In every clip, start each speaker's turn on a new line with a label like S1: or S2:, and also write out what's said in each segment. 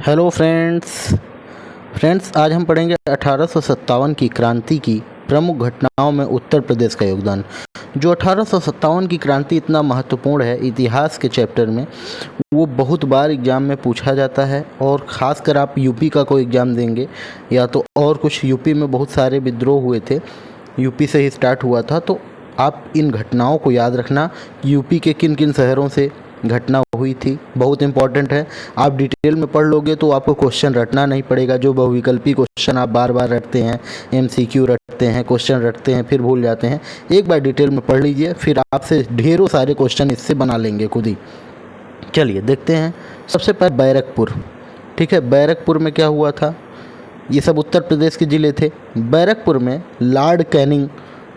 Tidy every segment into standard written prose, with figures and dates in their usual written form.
S1: Hello friends आज हम पढ़ेंगे 1857 की क्रांति की प्रमुख घटनाओं में उत्तर प्रदेश का योगदान। जो 1857 की क्रांति इतना महत्वपूर्ण है इतिहास के चैप्टर में, वो बहुत बार एग्ज़ाम में पूछा जाता है। और ख़ासकर आप यूपी का कोई एग्ज़ाम देंगे या तो और कुछ, यूपी में बहुत सारे विद्रोह हुए थे, यूपी से ही स्टार्ट हुआ था। तो आप इन घटनाओं को याद रखना, यूपी के किन किन शहरों से घटना हुई थी, बहुत इंपॉर्टेंट है। आप डिटेल में पढ़ लोगे तो आपको क्वेश्चन रटना नहीं पड़ेगा। जो बहुविकल्पी क्वेश्चन आप बार बार रटते हैं, एमसीक्यू रटते हैं, क्वेश्चन रटते हैं, फिर भूल जाते हैं, एक बार डिटेल में पढ़ लीजिए, फिर आपसे ढेरों सारे क्वेश्चन इससे बना लेंगे खुद ही। चलिए देखते हैं। सबसे पहले बैरकपुर, ठीक है। बैरकपुर में क्या हुआ था? ये सब उत्तर प्रदेश के ज़िले थे। बैरकपुर में लॉर्ड कैनिंग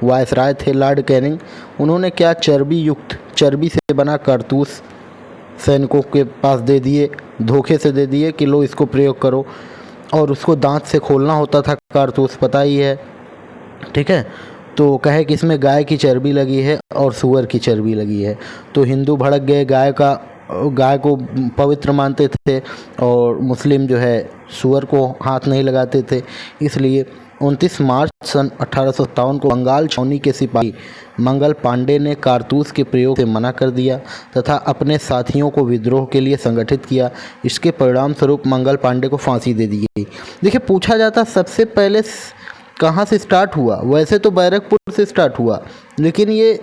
S1: वायसराय थे, लॉर्ड कैनिंग। उन्होंने क्या, चर्बी से बना कारतूस सैनिकों के पास दे दिए, धोखे से दे दिए कि लो इसको प्रयोग करो। और उसको दांत से खोलना होता था कारतूस, पता ही है, ठीक है। तो कहे कि इसमें गाय की चर्बी लगी है और सूअर की चर्बी लगी है। तो हिंदू भड़क गए, गाय को पवित्र मानते थे, और मुस्लिम जो है सूअर को हाथ नहीं लगाते थे। इसलिए 29 मार्च सन 1857 को बंगाल छावनी के सिपाही मंगल पांडे ने कारतूस के प्रयोग से मना कर दिया तथा अपने साथियों को विद्रोह के लिए संगठित किया। इसके परिणाम स्वरूप मंगल पांडे को फांसी दे दी गई। देखिए, पूछा जाता सबसे पहले कहाँ से स्टार्ट हुआ। वैसे तो बैरकपुर से स्टार्ट हुआ, लेकिन ये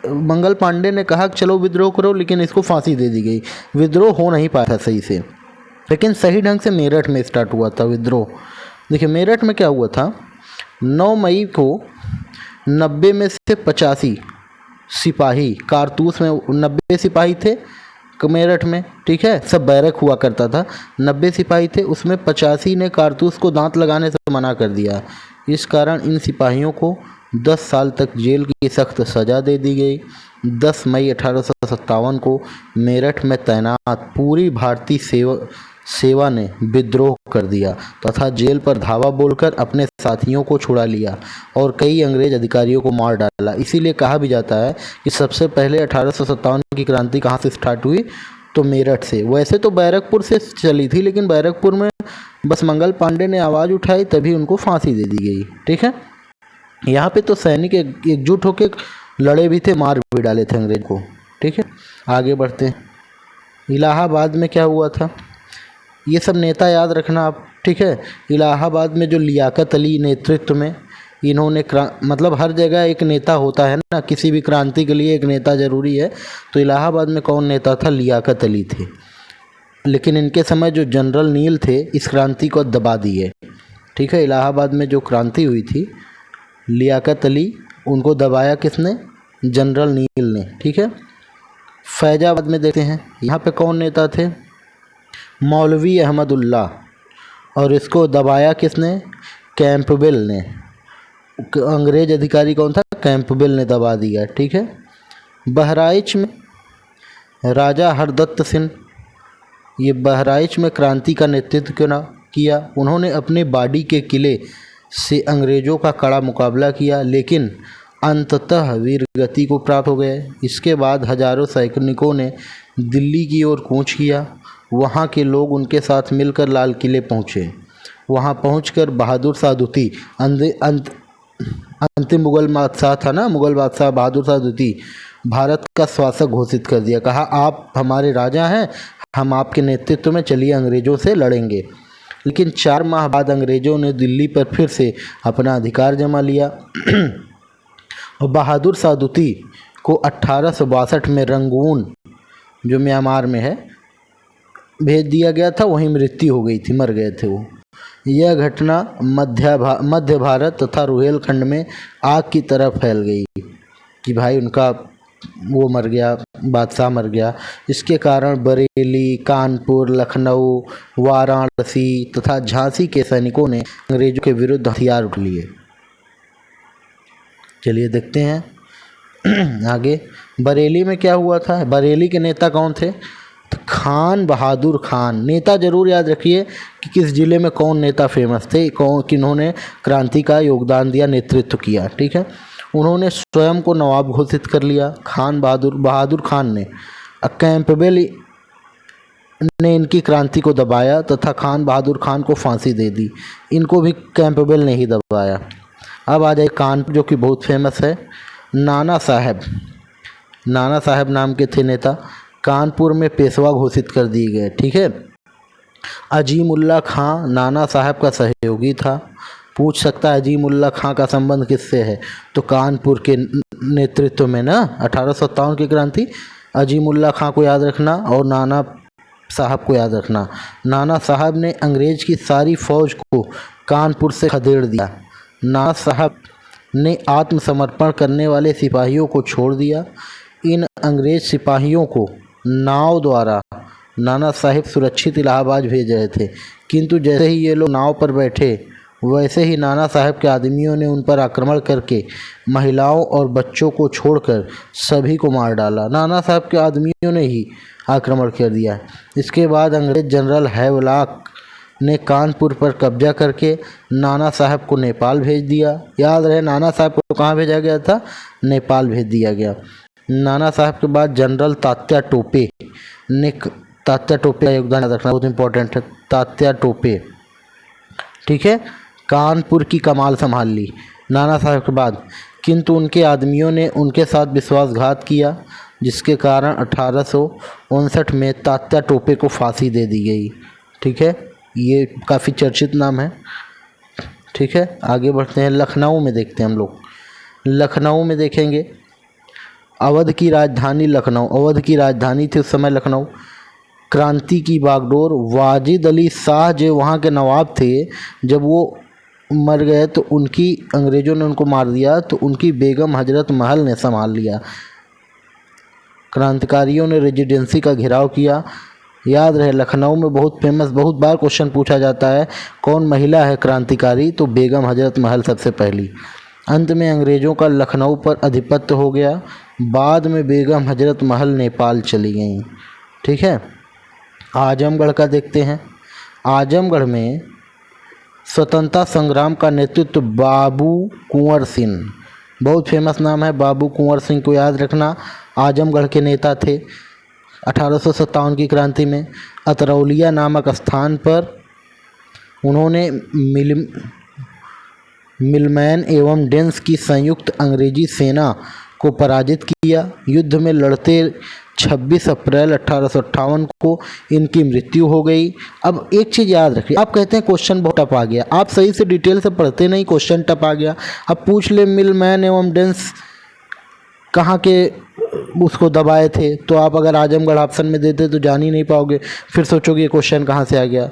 S1: मंगल पांडे ने कहा कि चलो विद्रोह करो, लेकिन इसको फांसी दे दी गई। विद्रोह हो नहीं पाया था सही से, लेकिन सही ढंग से मेरठ में स्टार्ट हुआ था विद्रोह। देखिए मेरठ में क्या हुआ था, 9 मई को 90 में से 85 सिपाही, कारतूस में 90 सिपाही थे मेरठ में, ठीक है, सब बैरक हुआ करता था। 90 सिपाही थे, उसमें 85 ने कारतूस को दांत लगाने से मना कर दिया। इस कारण इन सिपाहियों को 10 साल तक जेल की सख्त सज़ा दे दी गई। 10 मई 1857 को मेरठ में तैनात पूरी भारतीय सेवा ने विद्रोह कर दिया तथा जेल पर धावा बोलकर अपने साथियों को छुड़ा लिया और कई अंग्रेज अधिकारियों को मार डाला। इसीलिए कहा भी जाता है कि सबसे पहले 1857 की क्रांति कहाँ से स्टार्ट हुई, तो मेरठ से। वैसे तो बैरकपुर से चली थी, लेकिन बैरकपुर में बस मंगल पांडे ने आवाज़ उठाई तभी उनको फांसी दे दी गई, ठीक है। यहाँ पे तो सैनिक एकजुट होकर लड़े भी थे, मार भी डाले थे अंग्रेज को, ठीक है। आगे बढ़ते हैं। इलाहाबाद में क्या हुआ था, ये सब नेता याद रखना आप, ठीक है। इलाहाबाद में जो लियाकत अली नेतृत्व में इन्होंने मतलब हर जगह एक नेता होता है ना, किसी भी क्रांति के लिए एक नेता ज़रूरी है। तो इलाहाबाद में कौन नेता था? लियाकत अली थे। लेकिन इनके समय जो जनरल नील थे इस क्रांति को दबा दिए, ठीक है। इलाहाबाद में जो क्रांति हुई थी, लियाकत अली, उनको दबाया किसने? जनरल नील ने, ठीक है। फैजाबाद में देखते हैं, यहाँ पे कौन नेता थे? मौलवी अहमदुल्ला, और इसको दबाया किसने? कैंपबेल ने। अंग्रेज अधिकारी कौन था? कैंपबेल ने दबा दिया, ठीक है। बहराइच में राजा हरदत्त सिंह, ये बहराइच में क्रांति का नेतृत्व किया। उन्होंने अपने बाडी के किले से अंग्रेज़ों का कड़ा मुकाबला किया, लेकिन अंततः वीरगति को प्राप्त हो गए। इसके बाद हजारों सैनिकों ने दिल्ली की ओर कूच किया। वहाँ के लोग उनके साथ मिलकर लाल किले पहुँचे। वहाँ पहुंचकर बहादुर शाह द्वितीय, अंतिम मुगल बादशाह था ना, मुगल बादशाह बहादुर शाह द्वितीय, भारत का शासक घोषित कर दिया। कहा आप हमारे राजा हैं, हम आपके नेतृत्व में चलिए अंग्रेज़ों से लड़ेंगे। लेकिन 4 माह बाद अंग्रेज़ों ने दिल्ली पर फिर से अपना अधिकार जमा लिया और बहादुर शाह द्वितीय को 1862 में रंगून, जो म्यांमार में है, भेज दिया गया था। वहीं मृत्यु हो गई थी, मर गए थे वो। यह घटना मध्य भारत तथा रुहेलखंड में आग की तरह फैल गई कि भाई उनका वो मर गया, बादशाह मर गया। इसके कारण बरेली, कानपुर, लखनऊ, वाराणसी तथा झांसी के सैनिकों ने अंग्रेजों के विरुद्ध हथियार उठा लिए। चलिए देखते हैं आगे। बरेली में क्या हुआ था? बरेली के नेता कौन थे? तो खान बहादुर खान। नेता जरूर याद रखिए कि किस ज़िले में कौन नेता फेमस थे, किन्होंने क्रांति का योगदान दिया, नेतृत्व किया, ठीक है। उन्होंने स्वयं को नवाब घोषित कर लिया, खान बहादुर खान ने। कैंपबेल ने इनकी क्रांति को दबाया तथा खान बहादुर खान को फांसी दे दी। इनको भी कैंपबेल ने ही दबाया। अब आ जाए कानपुर, जो कि बहुत फेमस है। नाना साहब नाम के थे नेता, कानपुर में पेशवा घोषित कर दिए गए। ठीक है। अजीमुल्ला खां नाना साहब का सहयोगी था। पूछ सकता है अजीमुल्ला खां का संबंध किससे है, तो कानपुर के नेतृत्व में ना 1857 की क्रांति। अजीमुल्ला खां को याद रखना और नाना साहब को याद रखना। नाना साहब ने अंग्रेज की सारी फौज को कानपुर से खदेड़ दिया। नाना साहब ने आत्मसमर्पण करने वाले सिपाहियों को छोड़ दिया। इन अंग्रेज सिपाहियों को नाव द्वारा नाना साहब सुरक्षित इलाहाबाद भेज रहे थे, किंतु जैसे ही ये लोग नाव पर बैठे वैसे ही नाना साहब के आदमियों ने उन पर आक्रमण करके महिलाओं और बच्चों को छोड़कर सभी को मार डाला। नाना साहब के आदमियों ने ही आक्रमण कर दिया। इसके बाद अंग्रेज जनरल हैवलॉक ने कानपुर पर कब्जा करके नाना साहब को नेपाल भेज दिया। याद रहे, नाना साहब को कहाँ भेजा गया था? नेपाल भेज दिया गया। नाना साहब के बाद जनरल तात्या टोपे का योगदान याद रखना बहुत इंपॉर्टेंट है। तात्या टोपे, ठीक है, कानपुर की कमान संभाल ली नाना साहब के बाद, किंतु उनके आदमियों ने उनके साथ विश्वासघात किया, जिसके कारण 1859 में तात्या टोपे को फांसी दे दी गई। ठीक है, ये काफ़ी चर्चित नाम है। ठीक है, आगे बढ़ते हैं। लखनऊ में देखते हैं हम लोग। लखनऊ में देखेंगे, अवध की राजधानी लखनऊ, अवध की राजधानी थी उस समय लखनऊ। क्रांति की बागडोर वाजिद अली शाह जो वहाँ के नवाब थे, जब वो मर गए तो उनकी अंग्रेज़ों ने उनको मार दिया, तो उनकी बेगम हजरत महल ने संभाल लिया। क्रांतिकारियों ने रेजिडेंसी का घेराव किया। याद रहे, लखनऊ में बहुत फेमस, बहुत बार क्वेश्चन पूछा जाता है कौन महिला है क्रांतिकारी, तो बेगम हजरत महल सबसे पहली। अंत में अंग्रेज़ों का लखनऊ पर आधिपत्य हो गया। बाद में बेगम हजरत महल नेपाल चली गईं। ठीक है, आजमगढ़ का देखते हैं। आजमगढ़ में स्वतंत्रता संग्राम का नेतृत्व बाबू कुंवर सिंह, बहुत फेमस नाम है, बाबू कुंवर सिंह को याद रखना। आजमगढ़ के नेता थे। 1857 की क्रांति में अतरौलिया नामक स्थान पर उन्होंने मिलमैन एवं डेंस की संयुक्त अंग्रेजी सेना को पराजित किया। युद्ध में लड़ते 26 अप्रैल 1858 को इनकी मृत्यु हो गई। अब एक चीज़ याद रखिए, आप कहते हैं क्वेश्चन बहुत टफ आ गया, आप सही से डिटेल से पढ़ते नहीं, क्वेश्चन टफ आ गया। अब पूछ ले मिलमैन एवं डेंस कहाँ के उसको दबाए थे, तो आप अगर आजमगढ़ ऑप्शन में देते तो जान ही नहीं पाओगे, फिर सोचोगे ये क्वेश्चन कहाँ से आ गया।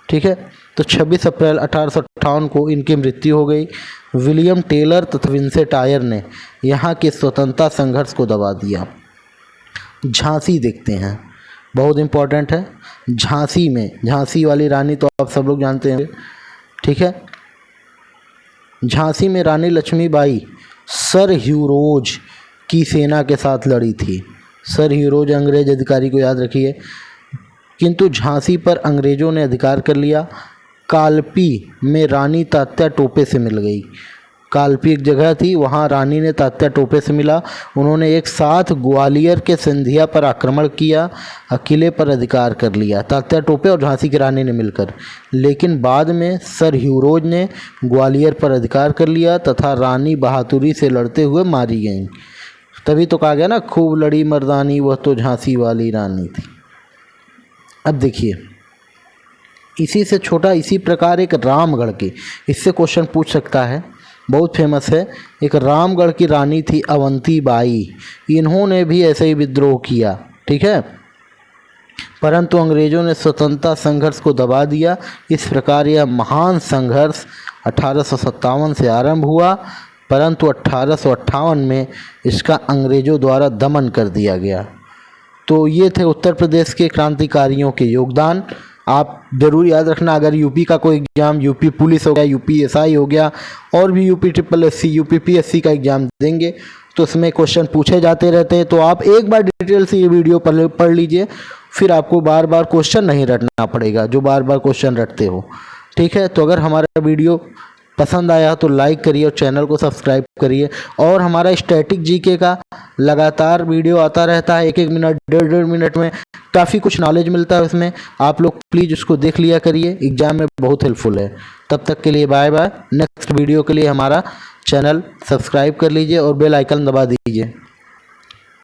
S1: ठीक है, तो 26 अप्रैल 1858 को इनकी मृत्यु हो गई। विलियम टेलर तथा विंसेंट आयर ने यहाँ के स्वतंत्रता संघर्ष को दबा दिया। झांसी देखते हैं, बहुत इम्पोर्टेंट है। झांसी में, झांसी वाली रानी तो आप सब लोग जानते हैं। ठीक है, झांसी में रानी लक्ष्मीबाई सर ह्यूरोज की सेना के साथ लड़ी थी। सर ह्यूरोज अंग्रेज अधिकारी को याद रखिए। किंतु झांसी पर अंग्रेज़ों ने अधिकार कर लिया। कालपी में रानी तात्या टोपे से मिल गई। कालपी एक जगह थी, वहाँ रानी ने तात्या टोपे से मिला। उन्होंने एक साथ ग्वालियर के सिंधिया पर आक्रमण किया, किले पर अधिकार कर लिया, तात्या टोपे और झांसी की रानी ने मिलकर। लेकिन बाद में सर ह्यूरोज ने ग्वालियर पर अधिकार कर लिया तथा रानी बहादुरी से लड़ते हुए मारी गईं। तभी तो कहा गया ना, खूब लड़ी मर्दानी वह तो झांसी वाली रानी थी। अब देखिए, इसी से छोटा, इसी प्रकार एक रामगढ़ के, इससे क्वेश्चन पूछ सकता है, बहुत फेमस है। एक रामगढ़ की रानी थी अवंती बाई, इन्होंने भी ऐसे ही विद्रोह किया। ठीक है, परंतु अंग्रेज़ों ने स्वतंत्रता संघर्ष को दबा दिया। इस प्रकार यह महान संघर्ष 1857 से आरंभ हुआ, परंतु 1858 में इसका अंग्रेज़ों द्वारा दमन कर दिया गया। तो ये थे उत्तर प्रदेश के क्रांतिकारियों के योगदान। आप ज़रूर याद रखना, अगर यूपी का कोई एग्ज़ाम, यूपी पुलिस हो गया, यूपी एसआई हो गया, और भी यूपी SSC, यूपी PSC का एग्ज़ाम देंगे तो उसमें क्वेश्चन पूछे जाते रहते हैं। तो आप एक बार डिटेल से ये वीडियो पढ़ लीजिए, फिर आपको बार बार क्वेश्चन नहीं रटना पड़ेगा जो बार बार क्वेश्चन रटते हो। ठीक है, तो अगर हमारा वीडियो पसंद आया तो लाइक करिए और चैनल को सब्सक्राइब करिए। और हमारा स्टैटिक जीके का लगातार वीडियो आता रहता है, 1-1 मिनट 1.5 मिनट में काफ़ी कुछ नॉलेज मिलता है उसमें। आप लोग प्लीज़ उसको देख लिया करिए, एग्ज़ाम में बहुत हेल्पफुल है। तब तक के लिए बाय बाय। नेक्स्ट वीडियो के लिए हमारा चैनल सब्सक्राइब कर लीजिए और बेल आइकन दबा दीजिए।